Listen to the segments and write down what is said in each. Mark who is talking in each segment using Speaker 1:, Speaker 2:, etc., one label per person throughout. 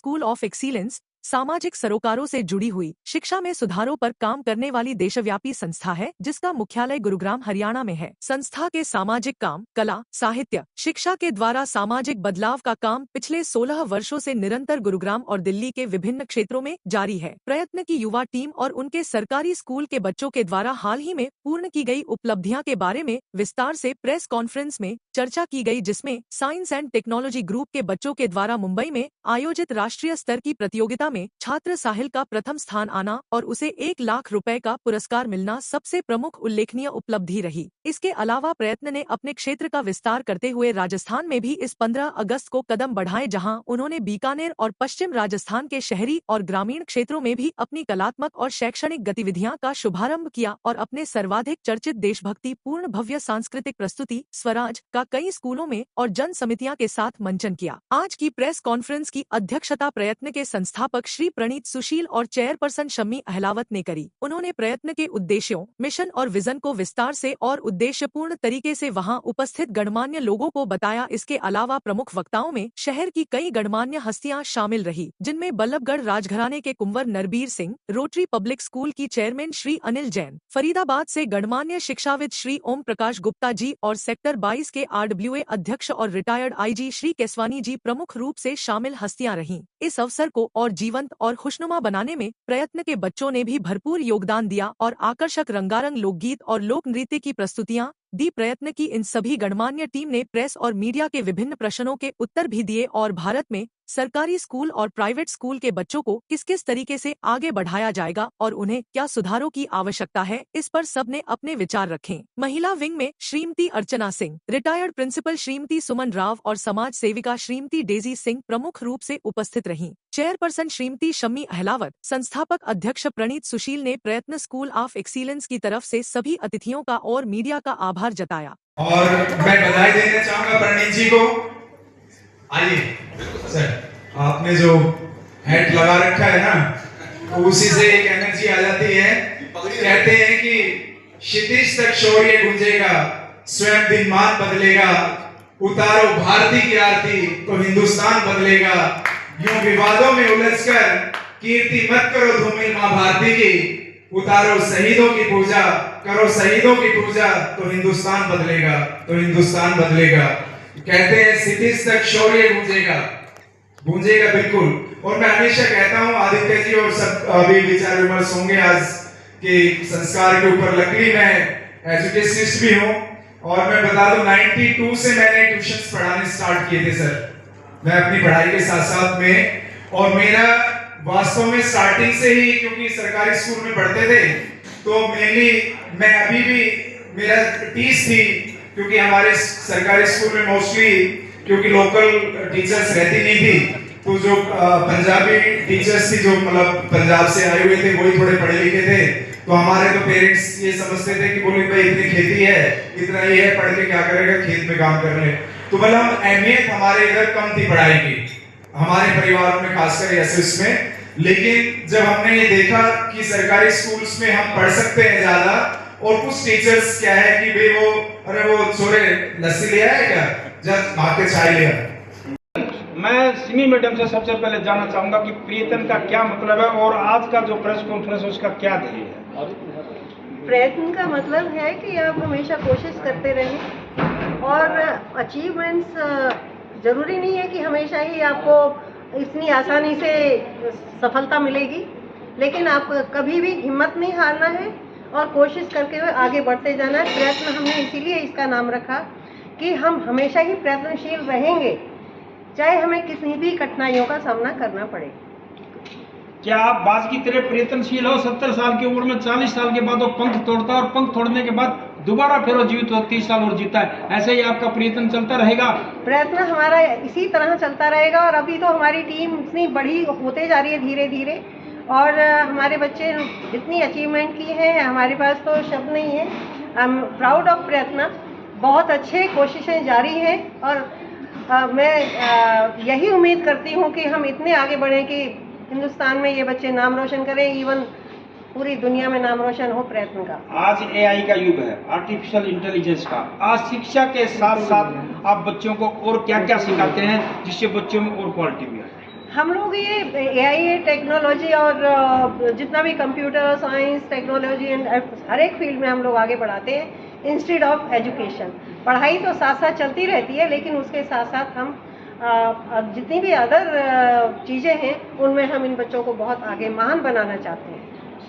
Speaker 1: School of excellence सामाजिक सरोकारों से जुड़ी हुई शिक्षा में सुधारों पर काम करने वाली देशव्यापी संस्था है, जिसका मुख्यालय गुरुग्राम हरियाणा में है। संस्था के सामाजिक काम, कला, साहित्य, शिक्षा के द्वारा सामाजिक बदलाव का काम पिछले 16 वर्षों से निरंतर गुरुग्राम और दिल्ली के विभिन्न क्षेत्रों में जारी है। प्रयत्न की युवा टीम और उनके सरकारी स्कूल के बच्चों के द्वारा हाल ही में पूर्ण की गई उपलब्धियां के बारे में विस्तार से प्रेस कॉन्फ्रेंस में चर्चा की गई, जिसमें साइंस एंड टेक्नोलॉजी ग्रुप के बच्चों के द्वारा मुंबई में आयोजित राष्ट्रीय स्तर की प्रतियोगिता में छात्र साहिल का प्रथम स्थान आना और उसे 1 लाख रुपए का पुरस्कार मिलना सबसे प्रमुख उल्लेखनीय उपलब्धि रही। इसके अलावा प्रयत्न ने अपने क्षेत्र का विस्तार करते हुए राजस्थान में भी इस 15 अगस्त को कदम बढ़ाए, जहां उन्होंने बीकानेर और पश्चिम राजस्थान के शहरी और ग्रामीण क्षेत्रों में भी अपनी कलात्मक और शैक्षणिक गतिविधियां का शुभारंभ किया और अपने सर्वाधिक चर्चित देशभक्ति पूर्ण भव्य सांस्कृतिक प्रस्तुति स्वराज का कई स्कूलों में और जन समितियां के साथ मंचन किया। आज की प्रेस कॉन्फ्रेंस की अध्यक्षता प्रयत्न के संस्थापक श्री प्रणीत सुशील और चेयरपर्सन शम्मी अहलावत ने करी। उन्होंने प्रयत्न के उद्देश्यों, मिशन और विजन को विस्तार से और उद्देश्यपूर्ण तरीके से वहां उपस्थित गणमान्य लोगों को बताया। इसके अलावा प्रमुख वक्ताओं में शहर की कई गणमान्य हस्तियां शामिल रही, जिनमें बल्लभगढ़ राजघराने के Kunwar Narbir Singh, Rotary public school की चेयरमैन श्री अनिल जैन, फरीदाबाद से गणमान्य शिक्षाविद श्री ओम प्रकाश गुप्ता जी और सेक्टर 22 के RWA अध्यक्ष और रिटायर्ड IG श्री केसवानी जी प्रमुख रूप से शामिल हस्तियां रहीं। इस अवसर को और जीवंत और खुशनुमा बनाने में प्रयत्न के बच्चों ने भी भरपूर योगदान दिया और आकर्षक रंगारंग लोकगीत और लोक नृत्य की प्रस्तुतियां दी। प्रयत्न की इन सभी गणमान्य टीम ने प्रेस और मीडिया के विभिन्न प्रश्नों के उत्तर भी दिए और भारत में सरकारी स्कूल और प्राइवेट स्कूल के बच्चों को किस किस तरीके से आगे बढ़ाया जाएगा और उन्हें क्या सुधारों की आवश्यकता है, इस पर सबने अपने विचार रखे। महिला विंग में श्रीमती अर्चना सिंह, रिटायर्ड प्रिंसिपल श्रीमती सुमन राव और समाज सेविका श्रीमती डेजी सिंह प्रमुख रूप से उपस्थित रहीं। चेयरपर्सन श्रीमती शम्मी अहलावत, संस्थापक अध्यक्ष प्रणीत सुशील ने प्रयत्न स्कूल ऑफ एक्सीलेंस की तरफ से सभी अतिथियों का और मीडिया का आभार जताया।
Speaker 2: और मैं बधाई देना चाहूंगा प्रणीत जी को। आइए सर, आपने जो हैट लगा रखा है ना, तो उसी से एक एनर्जी आ जाती है। कहते हैं कि क्षितिज तक शौर्य गूंजेगा, स्वयं दिनमान बदलेगा, उतारो भारती की आरती तो हिंदुस्तान बदलेगा। यूं विवादों में उलझकर कीर्ति मत करो धूमिल मां भारती की, उतारो शहीदों की पूजा, करो शहीदों की पूजा तो हिंदुस्तान बदलेगा, तो हिंदुस्तान बदलेगा। कहते हैं क्षितिज तक शौर्य गूंजेगा, गूंजेगा बिल्कुल। और मैं हमेशा कहता हूं, आदित्य जी और सब अभी विचार विमर्श होंगे आज के संस्कार के ऊपर। लकड़ी मैं एजुकेशनिस्ट भी हूं और मैं बता दूं 92 से मैंने ट्यूशंस पढ़ाने स्टार्ट किए थे सर, मैं अपनी पढ़ाई के साथ साथ में। और मेरा वास्तव में स्टार्टिंग से ही, क्योंकि सरकारी स्कूल में पढ़ते थे, तो मेनली मैं अभी भी मेरा टीच थी, क्योंकि हमारे सरकारी स्कूल में मोस्टली क्योंकि लोकल टीचर्स रहती नहीं थी, तो जो पंजाबी टीचर्स थी, जो मतलब पंजाब से आए हुए थे, वही थोड़े पढ़े लिखे थे। तो हमारे तो पेरेंट्स ये समझते थे कि बोले भाई इतनी खेती है, इतना ये है, पढ़ के क्या करेगा, खेत में काम कर ले। तो मतलब अहमियत हमारे इधर कम थी पढ़ाई की, हमारे परिवार में खासकर एसएस में। लेकिन जब हमने ये देखा कि सरकारी स्कूल्स में हम पढ़ सकते हैं ज्यादा, और कुछ टीचर्स क्या है कि भाई वो, अरे वो छोरे लस्सी ले आया क्या, जब भाग के चाय लिया।
Speaker 3: मैं सिमी मैडम से सबसे पहले जानना चाहूंगा कि प्रयत्न का क्या मतलब है और आज का जो प्रेस कॉन्फ्रेंस है उसका क्या ध्येय है।
Speaker 4: प्रयत्न का मतलब है कि आप हमेशा कोशिश करते रहें और अचीवमेंट्स जरूरी नहीं है कि हमेशा ही आपको इतनी आसानी से सफलता मिलेगी, लेकिन आप कभी भी हिम्मत नहीं हारना है और कोशिश करके हुए आगे बढ़ते जाना है। प्रयत्न हमने इसीलिए इसका नाम रखा कि हम हमेशा ही प्रयत्नशील रहेंगे, चाहे हमें किसी भी कठिनाइयों का सामना करना पड़े।
Speaker 3: क्या आप बाज की तरह प्रयत्नशील हो? 70 साल की उम्र में 40 साल के बाद वो पंख तोड़ता है और पंख तोड़ने के बाद दोबारा फिर वो जीवित हो 30 साल और जीता है, ऐसे ही आपका प्रयत्न चलता रहेगा?
Speaker 4: प्रयत्न हमारा इसी तरह चलता रहेगा और अभी तो हमारी टीम इतनी बड़ी होते जा रही है धीरे धीरे, और हमारे बच्चे जितनी अचीवमेंट की है हमारे पास तो शब्द नहीं है। आई एम प्राउड ऑफ प्रयत्न। बहुत अच्छे कोशिशें जारी हैं और मैं यही उम्मीद करती हूँ कि हम इतने आगे बढ़ें कि हिंदुस्तान में ये बच्चे नाम रोशन करें, इवन पूरी दुनिया में नाम रोशन हो प्रयत्न का।
Speaker 3: आज AI का युग है, आर्टिफिशियल इंटेलिजेंस का। आज शिक्षा के साथ साथ आप बच्चों को और क्या क्या सिखाते हैं जिससे बच्चों में और क्वालिटी भी आए?
Speaker 4: हम लोग ये एआई टेक्नोलॉजी और जितना भी कंप्यूटर साइंस टेक्नोलॉजी एंड हर एक फील्ड में हम लोग आगे बढ़ाते हैं इंस्टेड ऑफ एजुकेशन। पढ़ाई तो साथ साथ चलती रहती है, लेकिन उसके साथ साथ हम जितनी भी अदर चीज़ें हैं उनमें हम इन बच्चों को बहुत आगे महान बनाना चाहते हैं।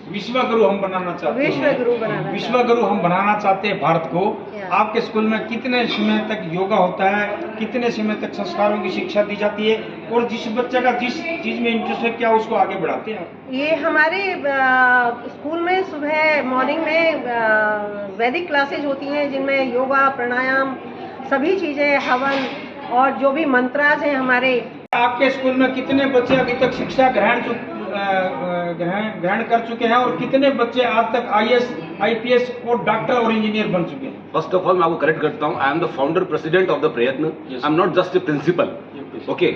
Speaker 3: विश्वगुरु हम बनाना चाहते हैं।
Speaker 4: विश्वगुरु
Speaker 3: हम बनाना चाहते हैं भारत को।
Speaker 4: Yeah.
Speaker 3: आपके स्कूल में कितने समय तक योगा होता है, कितने समय तक संस्कारों की शिक्षा दी जाती है, और जिस बच्चे का जिस चीज में इंटरेस्ट है क्या उसको आगे बढ़ाते हैं?
Speaker 4: ये हमारे स्कूल में सुबह मॉर्निंग में वैदिक क्लासेज होती हैं जिनमें योगा प्राणायाम सभी चीज़ें, हवन और जो भी मंत्राज हैं हमारे।
Speaker 3: आपके स्कूल में कितने बच्चे अभी तक शिक्षा ग्रहण कर चुके हैं, और कितने बच्चे आज तक आईएएस, आईपीएस और डॉक्टर और इंजीनियर बन चुके हैं?
Speaker 5: फर्स्ट ऑफ ऑल मैं आपको करेक्ट करता हूँ, I am the founder president of the Prayatna, I am not just a principal. Okay,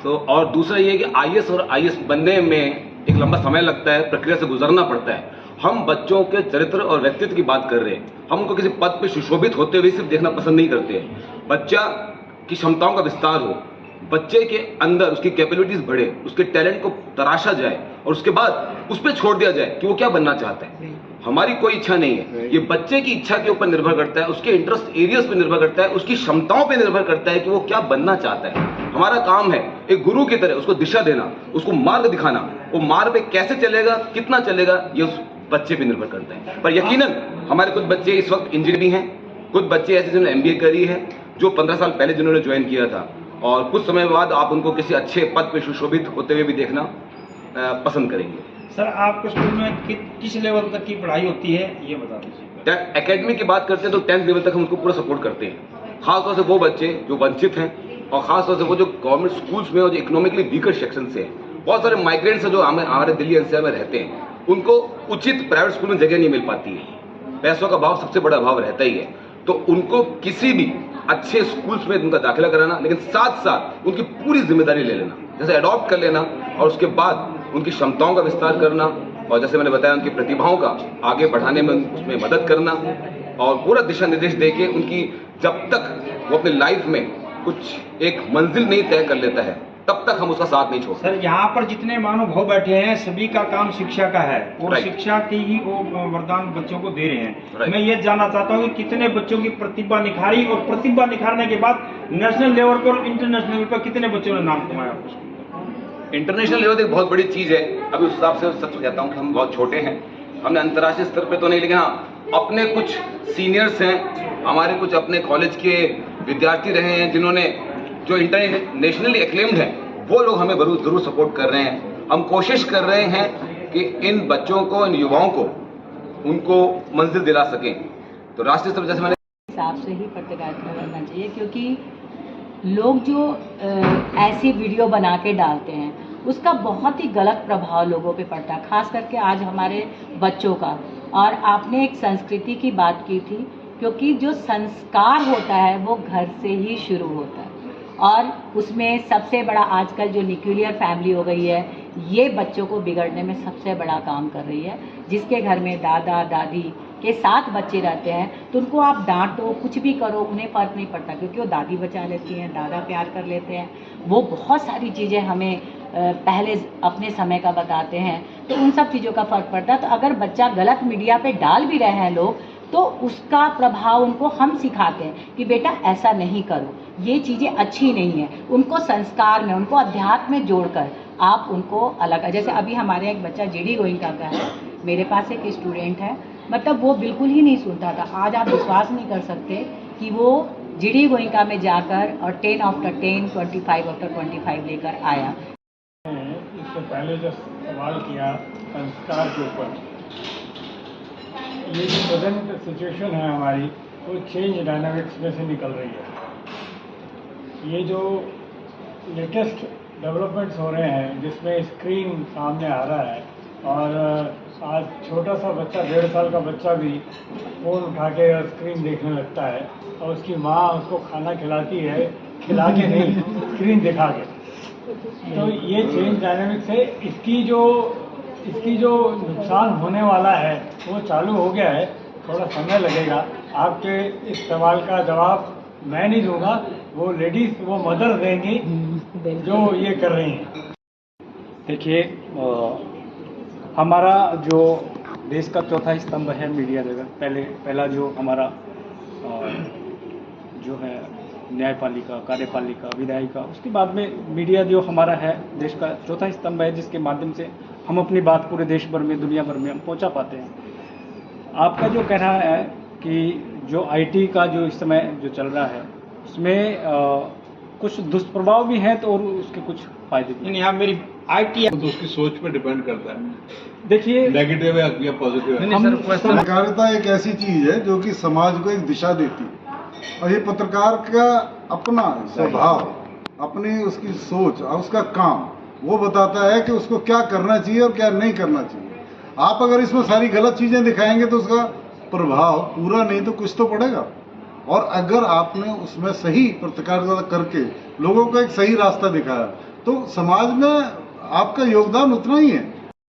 Speaker 5: तो और दूसरा ये कि आईएएस और आईएएस बनने में एक लंबा समय लगता है, प्रक्रिया से गुजरना पड़ता है। हम बच्चों के चरित्र और व्यक्तित्व की बात कर रहे हैं। हम उनको किसी पद पे सुशोभित होते हुए सिर्फ देखना पसंद नहीं करते हैं। बच्चा की क्षमताओं का विस्तार हो, बच्चे के अंदर उसकी कैपेबिलिटीज बढ़े, उसके टैलेंट को तराशा जाए और उसके बाद उस पर छोड़ दिया जाए कि वो क्या बनना चाहता है। हमारी कोई इच्छा नहीं है, ये बच्चे की इच्छा के ऊपर निर्भर करता है, उसके इंटरेस्ट एरियाज पे निर्भर करता है, उसकी क्षमताओं पे निर्भर करता है कि वो क्या बनना चाहता है। हमारा काम है एक गुरु की तरह उसको दिशा देना, उसको मार्ग दिखाना। वो मार्ग पे कैसे चलेगा, कितना चलेगा, ये उस बच्चे पे निर्भर करता है। पर यकीनन हमारे कुछ बच्चे इस वक्त इंजीनियर भी हैं, कुछ बच्चे ऐसे जिन्होंने एमबीए करी है, जो 15 साल पहले जिन्होंने ज्वाइन किया था, और कुछ समय बाद आप उनको किसी अच्छे पद पे सुशोभित होते हुए भी देखना पसंद करेंगे।
Speaker 3: सर, आपके स्कूल में किस लेवल तक की पढ़ाई होती है ये बता दीजिए।
Speaker 5: एकेडमी की बात करते हैं तो 10th लेवल तक हम उसको पूरा सपोर्ट करते हैं। खासतौर से वो बच्चे जो वंचित हैं, और खासतौर से वो जो गवर्नमेंट स्कूल्स में और जो इकोनॉमिकली वीकर सेक्शन से हैं, बहुत सारे माइग्रेंट्स हैं जो हमारे दिल्ली एनसीआर में रहते हैं, उनको उचित प्राइवेट स्कूल में जगह नहीं मिल पाती है। पैसों का भाव सबसे बड़ा भाव रहता ही है, तो उनको किसी भी अच्छे स्कूल्स में उनका दाखिला कराना, लेकिन साथ साथ उनकी पूरी जिम्मेदारी ले लेना, जैसे अडॉप्ट कर लेना, और उसके बाद उनकी क्षमताओं का विस्तार करना, और जैसे मैंने बताया उनकी प्रतिभाओं का आगे बढ़ाने में उसमें मदद करना, और पूरा दिशा निर्देश देके उनकी जब तक वो अपनी लाइफ में कुछ एक मंजिल नहीं तय कर लेता है तब तक हम उसका साथ नहीं छोड़ते।
Speaker 3: सर, यहाँ पर जितने महानुभाव बैठे हैं सभी का काम शिक्षा का है, और शिक्षा की ही वो वरदान बच्चों को दे रहे हैं। मैं ये जानना चाहता हूँ कि कितने बच्चों की प्रतिभा निखारी, और प्रतिभा निखारने के बाद नेशनल लेवल पर और इंटरनेशनल लेवल पर कितने बच्चों ने नाम कमाया?
Speaker 5: इंटरनेशनल लेवल एक बहुत बड़ी चीज़ है। अभी उस हिसाब से सच कहता हूँ कि हम बहुत छोटे हैं, हमने अंतर्राष्ट्रीय स्तर पे तो नहीं, लेकिन हाँ अपने कुछ सीनियर्स हैं, हमारे कुछ अपने कॉलेज के विद्यार्थी रहे हैं जिन्होंने जो इंटरनेशनली एक्लेम्ड है, वो लोग हमें जरूर सपोर्ट कर रहे हैं। हम कोशिश कर रहे हैं कि इन बच्चों को, इन युवाओं को, उनको मंजिल दिला सकें। तो राष्ट्रीय स्तर पर जैसे मैंने
Speaker 6: हिसाब से ही पत्रकारिता करना चाहिए, क्योंकि लोग जो ऐसी वीडियो बना के डालते हैं उसका बहुत ही गलत प्रभाव लोगों पे पड़ता है, खास करके आज हमारे बच्चों का। और आपने एक संस्कृति की बात की थी, क्योंकि जो संस्कार होता है वो घर से ही शुरू होता है, और उसमें सबसे बड़ा आजकल जो न्यूक्लियर फैमिली हो गई है, ये बच्चों को बिगड़ने में सबसे बड़ा काम कर रही है। जिसके घर में दादा दादी के साथ बच्चे रहते हैं तो उनको आप डांटो, कुछ भी करो, उन्हें फ़र्क नहीं पड़ता, क्योंकि वो दादी बचा लेती हैं, दादा प्यार कर लेते हैं। वो बहुत सारी चीज़ें हमें पहले अपने समय का बताते हैं, तो उन सब चीज़ों का फ़र्क पड़ता है। तो अगर बच्चा गलत मीडिया पे डाल भी रहे हैं लोग, तो उसका प्रभाव उनको हम सिखाते हैं कि बेटा ऐसा नहीं करो, ये चीज़ें अच्छी नहीं है। उनको संस्कार में, उनको अध्यात्म में जोड़कर आप उनको अलग, जैसे अभी हमारे एक बच्चा जीडी गोइंका का है, मेरे पास एक स्टूडेंट है, मतलब वो बिल्कुल ही नहीं सुनता था। आज आप विश्वास नहीं कर सकते कि वो जीडी गोइंका में जाकर और 10 आफ्टर 10, 25 आफ्टर 25 लेकर आया।
Speaker 7: इससे पहले जो सवाल किया संस्कार के ऊपर, ये जो प्रेजेंट सिचुएशन है हमारी, वो चेंज डायनामिक्स में से निकल रही है। ये जो लेटेस्ट डेवलपमेंट्स हो रहे हैं जिसमें स्क्रीन सामने आ रहा है, और आज छोटा सा बच्चा, 1.5 साल का बच्चा भी फ़ोन उठा के स्क्रीन देखने लगता है, और उसकी माँ उसको खाना खिलाती है, खिला के नहीं, स्क्रीन दिखा के। तो ये चेंज डायनामिक्स है। इसकी जो नुकसान होने वाला है वो चालू हो गया है, थोड़ा समय लगेगा। आपके इस सवाल का जवाब मैं नहीं दूंगा, वो लेडीज़, वो मदर देंगी जो ये कर रही हैं। देखिए, हमारा जो देश का चौथा स्तंभ है मीडिया जगत, पहला जो हमारा जो है न्यायपालिका, कार्यपालिका, विधायिका, उसके बाद में मीडिया जो हमारा है देश का चौथा स्तंभ है, जिसके माध्यम से हम अपनी बात पूरे देश भर में, दुनिया भर में हम पहुंचा पाते हैं। आपका जो कहना है कि जो आईटी का जो इस समय जो चल रहा है उसमें कुछ दुष्प्रभाव भी हैं तो और उसके कुछ फायदे भी।
Speaker 3: यहाँ मेरी आईटी
Speaker 8: तो उसकी सोच पे डिपेंड करता है,
Speaker 7: देखिए
Speaker 8: नेगेटिव है या पॉजिटिव है।
Speaker 9: पत्रकारिता एक ऐसी चीज है जो कि समाज को एक दिशा देती है, और ये पत्रकार का अपना स्वभाव, अपनी उसकी सोच और उसका काम वो बताता है कि उसको क्या करना चाहिए और क्या नहीं करना चाहिए। आप अगर इसमें सारी गलत चीजें दिखाएंगे तो उसका प्रभाव पूरा नहीं तो कुछ तो पड़ेगा, और अगर आपने उसमें सही पत्रकारिता करके लोगों को एक सही रास्ता दिखाया तो समाज में आपका योगदान उतना ही है।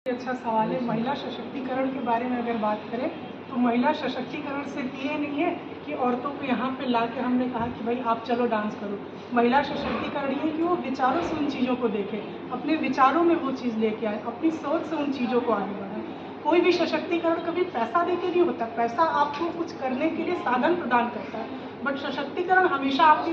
Speaker 10: अच्छा सवाल है। महिला सशक्तिकरण के बारे में अगर बात करें तो महिला सशक्तिकरण सिर्फ ये नहीं है कि औरतों को यहाँ पे ला के हमने कहा कि भाई आप चलो डांस करो। महिला सशक्तिकरण ये कि वो विचारों से उन चीज़ों को देखे, अपने विचारों में वो चीज़ लेके आए, अपनी सोच से उन चीज़ों को आगे बढ़ाए। कोई भी सशक्तिकरण कभी पैसा दे के नहीं होता, पैसा आपको कुछ करने के लिए साधन प्रदान करता है, बट सशक्तिकरण हमेशा आपके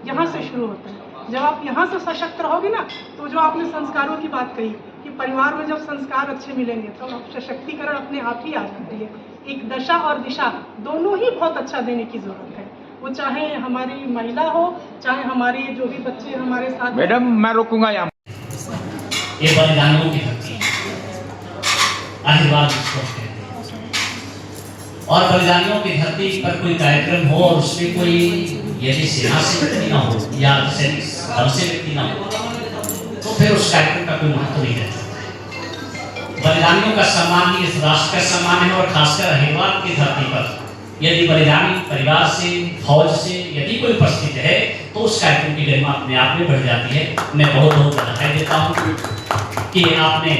Speaker 10: यहाँ से शुरू होता है। जब आप यहाँ से सशक्त रहोगे ना, तो जो आपने संस्कारों की बात कही कि परिवार में जब संस्कार अच्छे मिलेंगे तो सशक्तिकरण अपने आप ही आ जाती है। एक दशा और दिशा दोनों ही बहुत अच्छा देने की जरूरत है, वो चाहे हमारी महिला हो, चाहे हमारे जो भी बच्चे हमारे साथ।
Speaker 3: मैडम मैं रोकूंगा यहाँ।
Speaker 11: ये बलिदानियों की धरती है, आशीर्वाद इसको कहते हैं। और बलिदानियों की धरती पर कोई कार्यक्रम हो और उसमें कोई यदि सेना से व्यक्ति ना हो या सैनिक दल से व्यक्ति ना हो तो फिर उस कार्यक्रम का कोई महत्व नहीं रहता। बलिदानियों का सम्मान ही इस राष्ट्र का सम्मान है, और खासकर अहिरवाद की धरती पर यदि बलिदानी परिवार से, फौज से यदि कोई उपस्थित है तो उस कार्यक्रम की गरिमा अपने आप में बढ़ जाती है। मैं बहुत बहुत बधाई देता हूँ कि आपने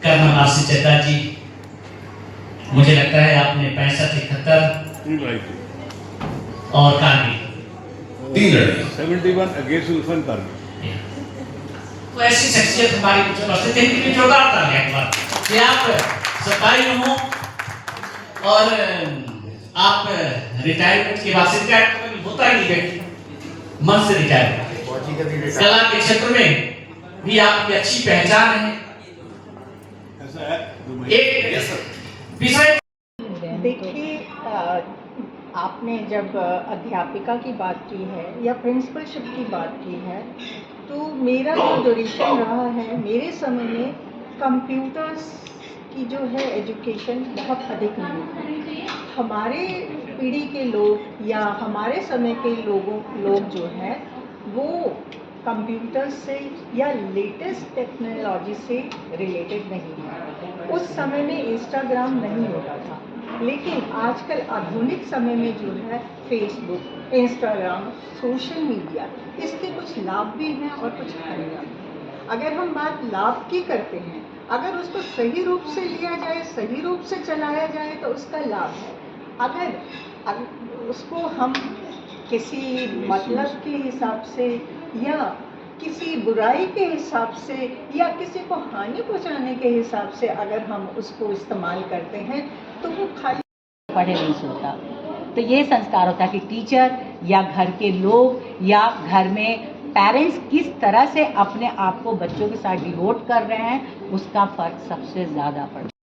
Speaker 11: कर्मनाथ से चेता जी, मुझे लगता है आपने 65-71 और कारगिल
Speaker 8: 3 लड़े, 71 अगेंस्ट उल्फन कारगिल।
Speaker 11: तो ऐसी शख्सियत हमारी कुछ उपस्थित है कि जोरदार तालियां एक बार कि आप सरकारी में हो और आप रिटायरमेंट के बाद से रिटायरमेंट होता ही नहीं व्यक्ति मन से रिटायर, कला के क्षेत्र में भी आपकी अच्छी पहचान है। एक विषय
Speaker 12: देखिए, आपने जब अध्यापिका की बात की है या प्रिंसिपलशिप की बात की है, तो मेरा जो ड्यूरेशन रहा है, मेरे समय में कंप्यूटर्स की जो है एजुकेशन बहुत अधिक नहीं थी। हमारे पीढ़ी के लोग या हमारे समय के लोग जो हैं वो कंप्यूटर से या लेटेस्ट टेक्नोलॉजी से रिलेटेड नहीं है। उस समय में इंस्टाग्राम नहीं होता था, लेकिन आजकल आधुनिक समय में जो है फेसबुक, इंस्टाग्राम, सोशल मीडिया, इसके कुछ लाभ भी हैं और कुछ हानियाँ भी। अगर हम बात लाभ की करते हैं, अगर उसको सही रूप से लिया जाए, सही रूप से चलाया जाए तो उसका लाभ है। अगर उसको हम किसी मतलब के हिसाब से या किसी बुराई के हिसाब से या किसी को हानि पहुंचाने के हिसाब से अगर हम उसको इस्तेमाल करते हैं तो वो खाली
Speaker 6: पढ़े नहीं सोता। तो ये संस्कार होता है कि टीचर या घर के लोग या घर में पेरेंट्स किस तरह से अपने आप को बच्चों के साथ डिवोट कर रहे हैं, उसका फर्क सबसे ज़्यादा पड़ता है।